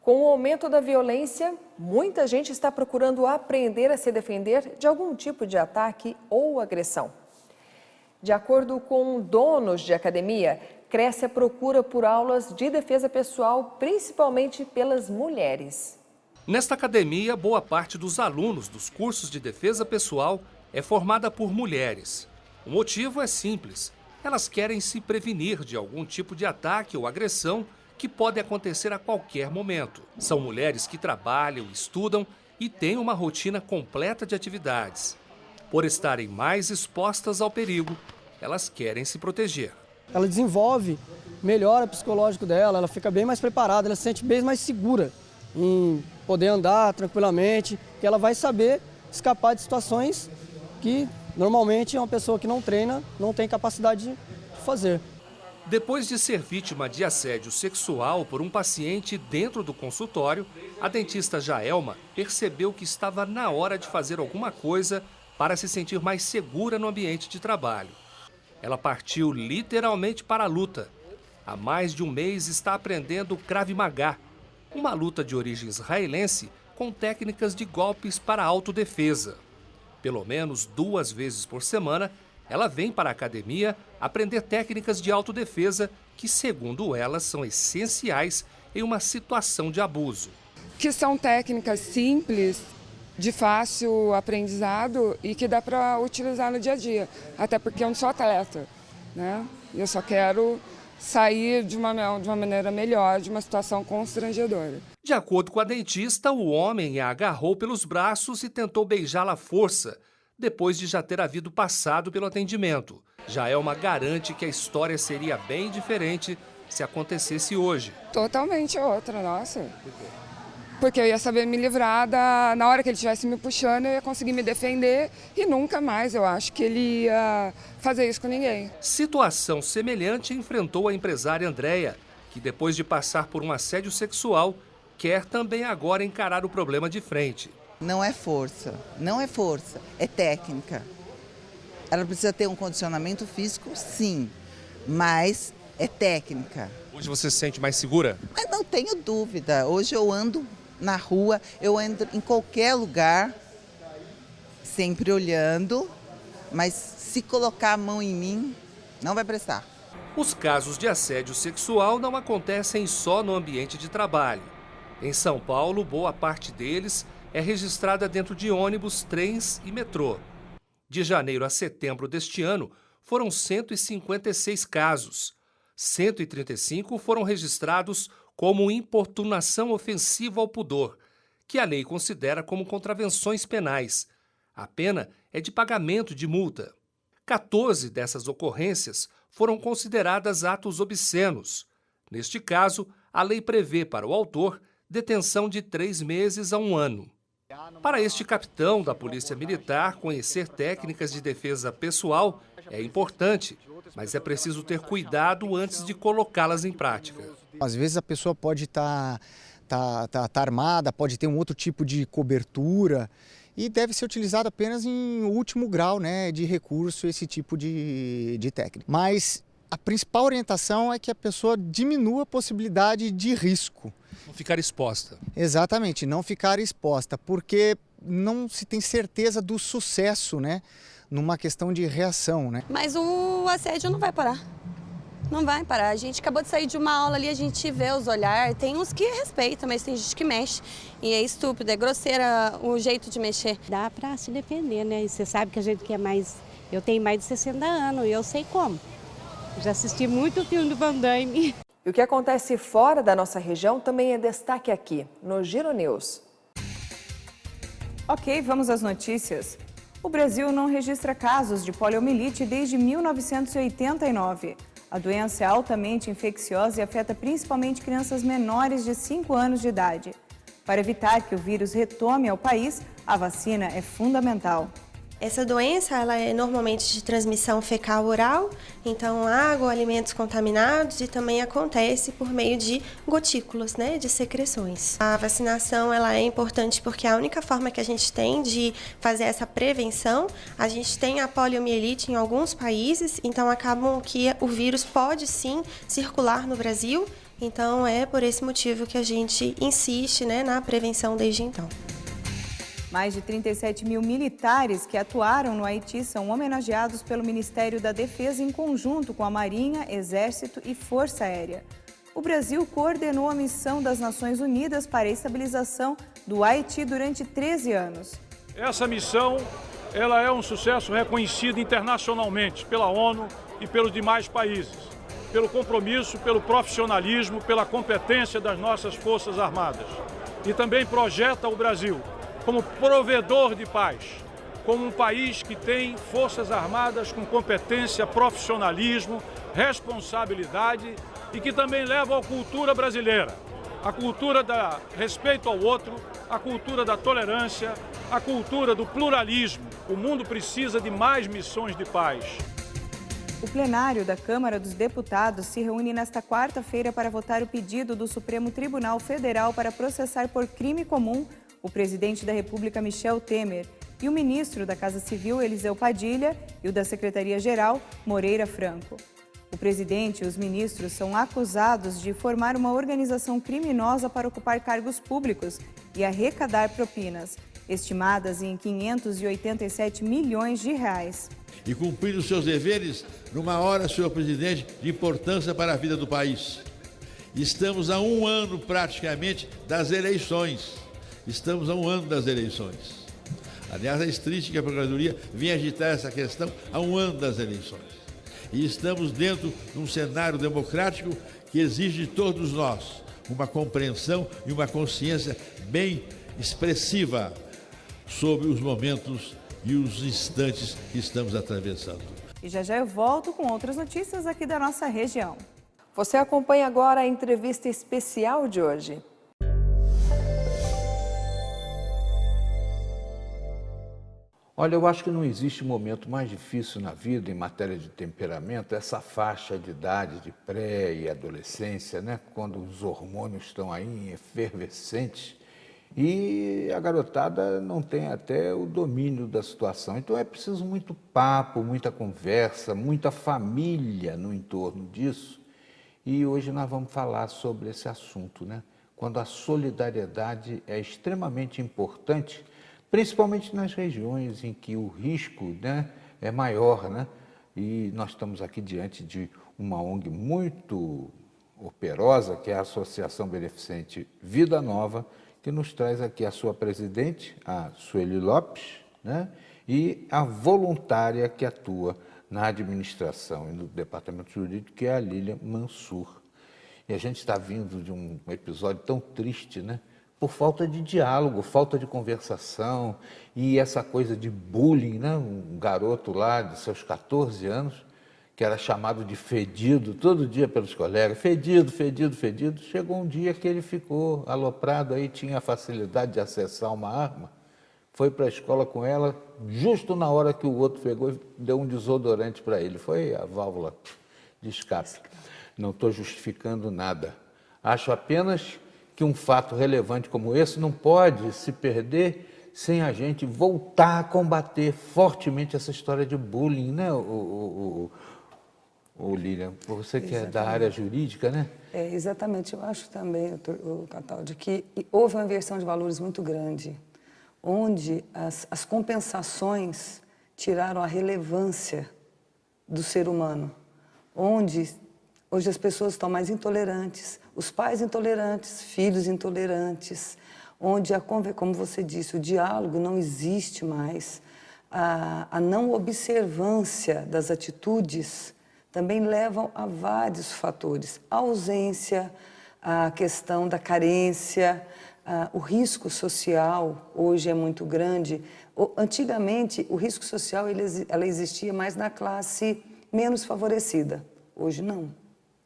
Com o aumento da violência, muita gente está procurando aprender a se defender de algum tipo de ataque ou agressão. De acordo com donos de academia, cresce a procura por aulas de defesa pessoal, principalmente pelas mulheres. Nesta academia, boa parte dos alunos dos cursos de defesa pessoal é formada por mulheres. O motivo é simples: elas querem se prevenir de algum tipo de ataque ou agressão que pode acontecer a qualquer momento. São mulheres que trabalham, estudam e têm uma rotina completa de atividades. Por estarem mais expostas ao perigo, elas querem se proteger. Ela desenvolve, melhora o psicológico dela, ela fica bem mais preparada, ela se sente bem mais segura em poder andar tranquilamente, que ela vai saber escapar de situações que normalmente uma pessoa que não treina não tem capacidade de fazer. Depois de ser vítima de assédio sexual por um paciente dentro do consultório, a dentista Jaelma percebeu que estava na hora de fazer alguma coisa para se sentir mais segura no ambiente de trabalho. Ela partiu literalmente para a luta. Há mais de um mês está aprendendo Krav Maga, uma luta de origem israelense com técnicas de golpes para autodefesa. Pelo menos 2 vezes por semana, ela vem para a academia aprender técnicas de autodefesa que, segundo ela, são essenciais em uma situação de abuso. Que são técnicas simples, de fácil aprendizado e que dá para utilizar no dia a dia. Até porque eu não sou atleta, né? Eu só quero sair de uma maneira melhor, de uma situação constrangedora. De acordo com a dentista, o homem a agarrou pelos braços e tentou beijá-la à força, depois de já ter havido passado pelo atendimento. Jaelma garante que a história seria bem diferente se acontecesse hoje. Totalmente outra, nossa. Porque eu ia saber me livrar na hora que ele estivesse me puxando, eu ia conseguir me defender e nunca mais eu acho que ele ia fazer isso com ninguém. Situação semelhante enfrentou a empresária Andréia, que depois de passar por um assédio sexual, quer também agora encarar o problema de frente. Não é força, é técnica. Ela precisa ter um condicionamento físico, sim, mas é técnica. Hoje você se sente mais segura? Mas não tenho dúvida, hoje eu ando na rua, eu ando em qualquer lugar, sempre olhando, mas se colocar a mão em mim, não vai prestar. Os casos de assédio sexual não acontecem só no ambiente de trabalho. Em São Paulo, boa parte deles é registrada dentro de ônibus, trens e metrô. De janeiro a setembro deste ano, foram 156 casos. 135 foram registrados como importunação ofensiva ao pudor, que a lei considera como contravenções penais. A pena é de pagamento de multa. 14 dessas ocorrências foram consideradas atos obscenos. Neste caso, a lei prevê para o autor detenção de 3 meses a 1 ano. Para este capitão da Polícia Militar, conhecer técnicas de defesa pessoal é importante, mas é preciso ter cuidado antes de colocá-las em prática. Às vezes a pessoa pode estar armada, pode ter um outro tipo de cobertura e deve ser utilizado apenas em último grau, né, de recurso, esse tipo de técnica. Mas a principal orientação é que a pessoa diminua a possibilidade de risco. Não ficar exposta. Exatamente, não ficar exposta, porque não se tem certeza do sucesso, né, numa questão de reação, né? Mas o assédio não vai parar. Não vai parar. A gente acabou de sair de uma aula ali, a gente vê os olhares. Tem uns que respeitam, mas tem gente que mexe. E é estúpido, é grosseira o jeito de mexer. Dá pra se defender, né? E você sabe que a gente quer mais... Eu tenho mais de 60 anos e eu sei como. Já assisti muito filme do Van Damme. E o que acontece fora da nossa região também é destaque aqui, no Giro News. Ok, vamos às notícias. O Brasil não registra casos de poliomielite desde 1989. A doença é altamente infecciosa e afeta principalmente crianças menores de 5 anos de idade. Para evitar que o vírus retome ao país, a vacina é fundamental. Essa doença ela é normalmente de transmissão fecal-oral, então água, alimentos contaminados e também acontece por meio de gotículas, né, de secreções. A vacinação ela é importante porque é a única forma que a gente tem de fazer essa prevenção. A gente tem a poliomielite em alguns países, então acabam que o vírus pode sim circular no Brasil Então, é por esse motivo que a gente insiste, né, na prevenção desde então. Mais de 37 mil militares que atuaram no Haiti são homenageados pelo Ministério da Defesa em conjunto com a Marinha, Exército e Força Aérea. O Brasil coordenou a missão das Nações Unidas para a estabilização do Haiti durante 13 anos. Essa missão ela é um sucesso reconhecido internacionalmente pela ONU e pelos demais países, pelo compromisso, pelo profissionalismo, pela competência das nossas Forças Armadas. E também projeta o Brasil como provedor de paz, como um país que tem Forças Armadas com competência, profissionalismo, responsabilidade e que também leva a cultura brasileira, a cultura do respeito ao outro, a cultura da tolerância, a cultura do pluralismo. O mundo precisa de mais missões de paz. O plenário da Câmara dos Deputados se reúne nesta quarta-feira para votar o pedido do Supremo Tribunal Federal para processar por crime comum o presidente da República, Michel Temer, e o ministro da Casa Civil, Eliseu Padilha, e o da Secretaria-Geral, Moreira Franco. O presidente e os ministros são acusados de formar uma organização criminosa para ocupar cargos públicos e arrecadar propinas, estimadas em 587 milhões de reais. E cumprir os seus deveres numa hora, senhor presidente, de importância para a vida do país. Estamos a um ano praticamente das eleições. Aliás, é triste que a Procuradoria venha agitar essa questão há um ano das eleições. E estamos dentro de um cenário democrático que exige de todos nós uma compreensão e uma consciência bem expressiva sobre os momentos e os instantes que estamos atravessando. E já eu volto com outras notícias aqui da nossa região. Você acompanha agora a entrevista especial de hoje. Olha, eu acho que não existe momento mais difícil na vida em matéria de temperamento, essa faixa de idade de pré e adolescência, né? Quando os hormônios estão aí em efervescentes e a garotada não tem até o domínio da situação. Então é preciso muito papo, muita conversa, muita família no entorno disso. E hoje nós vamos falar sobre esse assunto, né? Quando a solidariedade é extremamente importante, principalmente nas regiões em que o risco, né, é maior, né? E nós estamos aqui diante de uma ONG muito operosa, que é a Associação Beneficente Vida Nova, que nos traz aqui a sua presidente, a Sueli Lopes, né, e a voluntária que atua na administração e no departamento jurídico, que é a Lília Mansur. E a gente está vindo de um episódio tão triste, né? Por falta de diálogo, falta de conversação e essa coisa de bullying, né? Um garoto lá de seus 14 anos, que era chamado de fedido todo dia pelos colegas, fedido, fedido, fedido. Chegou um dia que ele ficou aloprado, aí tinha a facilidade de acessar uma arma, foi para a escola com ela, justo na hora que o outro pegou e deu um desodorante para ele. Foi a válvula de escape. Não estou justificando nada. Acho apenas que um fato relevante como esse não pode se perder sem a gente voltar a combater fortemente essa história de bullying, né, Lília? Você que é da área jurídica, né? É, exatamente. Eu acho também, o Cataldi, que houve uma inversão de valores muito grande, onde as compensações tiraram a relevância do ser humano, onde hoje as pessoas estão mais intolerantes, os pais intolerantes, filhos intolerantes, onde, como você disse, o diálogo não existe mais, a não observância das atitudes também levam a vários fatores. A ausência, a questão da carência, o risco social hoje é muito grande. Antigamente, o risco social ela existia mais na classe menos favorecida, hoje não.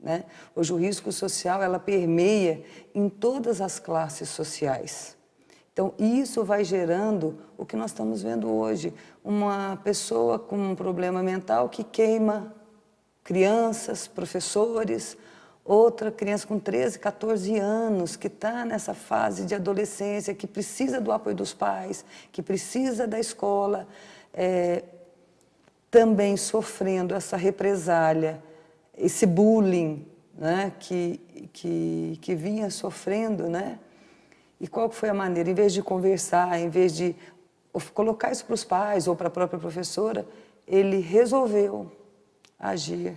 Né? Hoje o risco social ela permeia em todas as classes sociais. Então isso vai gerando o que nós estamos vendo hoje, uma pessoa com um problema mental que queima crianças, professores, outra criança com 13, 14 anos que está nessa fase de adolescência, que precisa do apoio dos pais, que precisa da escola, também sofrendo essa represália, esse bullying, né, que vinha sofrendo, né? E qual foi a maneira? Em vez de conversar, em vez de colocar isso para os pais ou para a própria professora, ele resolveu agir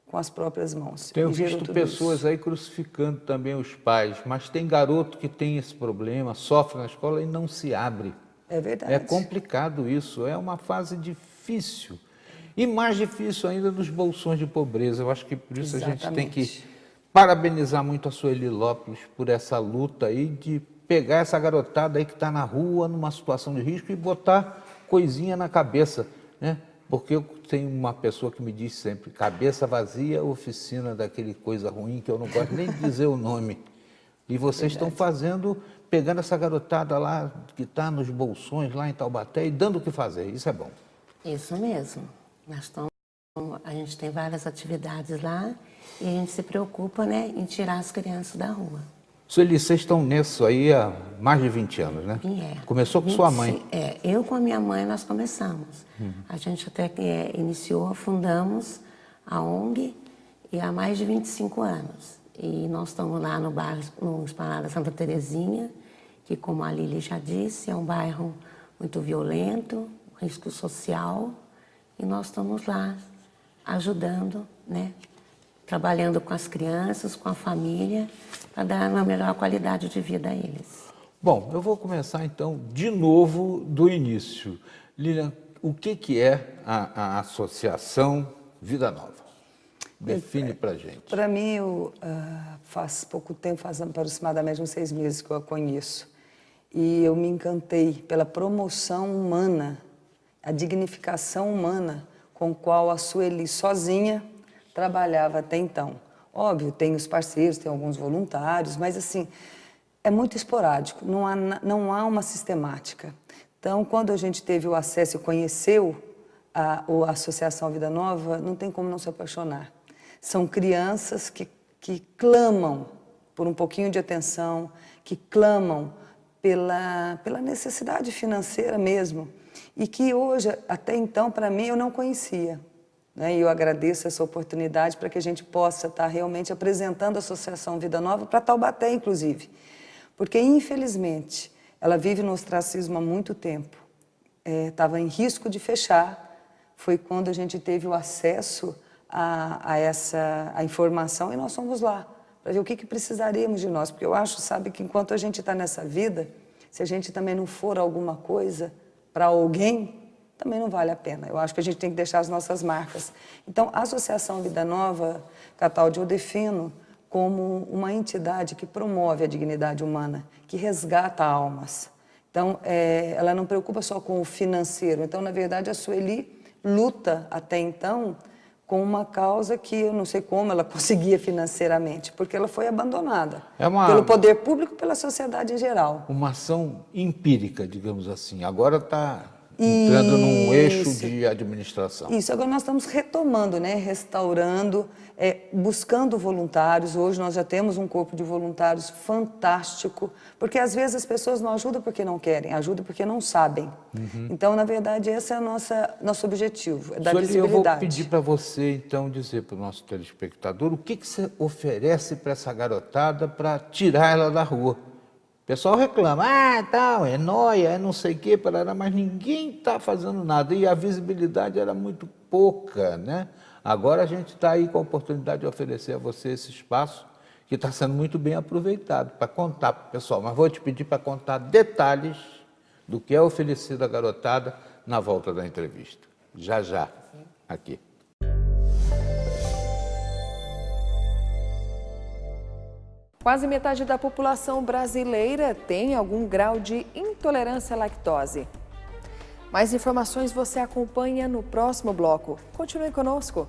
com as próprias mãos. Tenho visto pessoas aí crucificando também os pais, mas tem garoto que tem esse problema, sofre na escola e não se abre. É verdade. É complicado isso, é uma fase difícil. E mais difícil ainda nos bolsões de pobreza. Eu acho que por isso Exatamente. a gente tem que parabenizar muito a Sueli Lopes por essa luta aí de pegar essa garotada aí que está na rua, numa situação de risco, e botar coisinha na cabeça, né? Porque eu tenho uma pessoa que me diz sempre, cabeça vazia, oficina daquele coisa ruim, que eu não gosto nem de dizer o nome. E vocês estão fazendo, pegando essa garotada lá, que está nos bolsões, lá em Taubaté, e dando o que fazer. Isso é bom. Isso mesmo. A gente tem várias atividades lá e a gente se preocupa, né, em tirar as crianças da rua. Sueli, vocês estão nisso aí há mais de 20 anos, né? Começou com sua mãe. Eu com a minha mãe nós começamos. A gente até iniciou, fundamos a ONG e há mais de 25 anos. E nós estamos lá no bairro, no Esplanada Santa Terezinha, que, como a Lili já disse, é um bairro muito violento, risco social, e nós estamos lá ajudando, né? Trabalhando com as crianças, com a família, para dar uma melhor qualidade de vida a eles. Bom, eu vou começar então de novo do início. Lilian, o que é a Associação Vida Nova? Define para a gente. Para mim, faz pouco tempo, faz aproximadamente uns 6 meses que eu a conheço. E eu me encantei pela promoção humana, a dignificação humana com qual a Sueli sozinha trabalhava até então. Óbvio, tem os parceiros, tem alguns voluntários, mas assim, é muito esporádico, não há uma sistemática. Então, quando a gente teve o acesso e conheceu a Associação Vida Nova, não tem como não se apaixonar. São crianças que clamam por um pouquinho de atenção, que clamam pela necessidade financeira mesmo, e que hoje, até então, para mim, eu não conhecia. E eu agradeço essa oportunidade para que a gente possa estar realmente apresentando a Associação Vida Nova para Taubaté, inclusive. Porque, infelizmente, ela vive no ostracismo há muito tempo. Estava em risco de fechar. Foi quando a gente teve o acesso a essa informação e nós fomos lá para ver o que precisaríamos de nós. Porque eu acho, sabe, que enquanto a gente está nessa vida, se a gente também não for alguma coisa para alguém, também não vale a pena. Eu acho que a gente tem que deixar as nossas marcas. Então, a Associação Vida Nova, Cataldi, eu defino como uma entidade que promove a dignidade humana, que resgata almas. Então, ela não preocupa só com o financeiro. Então, na verdade, a Sueli luta até então com uma causa que eu não sei como ela conseguia financeiramente, porque ela foi abandonada pelo poder público e pela sociedade em geral. Uma ação empírica, digamos assim. Agora está entrando num eixo de administração. Isso, agora nós estamos retomando, né? Restaurando, buscando voluntários. Hoje nós já temos um corpo de voluntários fantástico, porque às vezes as pessoas não ajudam porque não querem, ajudam porque não sabem. Então, na verdade, esse é o nosso objetivo, é dar visibilidade. Eu vou pedir para você, então, dizer para o nosso telespectador o que você oferece para essa garotada para tirar ela da rua. O pessoal reclama, tal, é nóia, é não sei o quê, mas ninguém está fazendo nada. E a visibilidade era muito pouca, né? Agora a gente está aí com a oportunidade de oferecer a você esse espaço que está sendo muito bem aproveitado para contar para o pessoal. Mas vou te pedir para contar detalhes do que é oferecido à garotada na volta da entrevista. Já, aqui. Quase metade da população brasileira tem algum grau de intolerância à lactose. Mais informações você acompanha no próximo bloco. Continue conosco.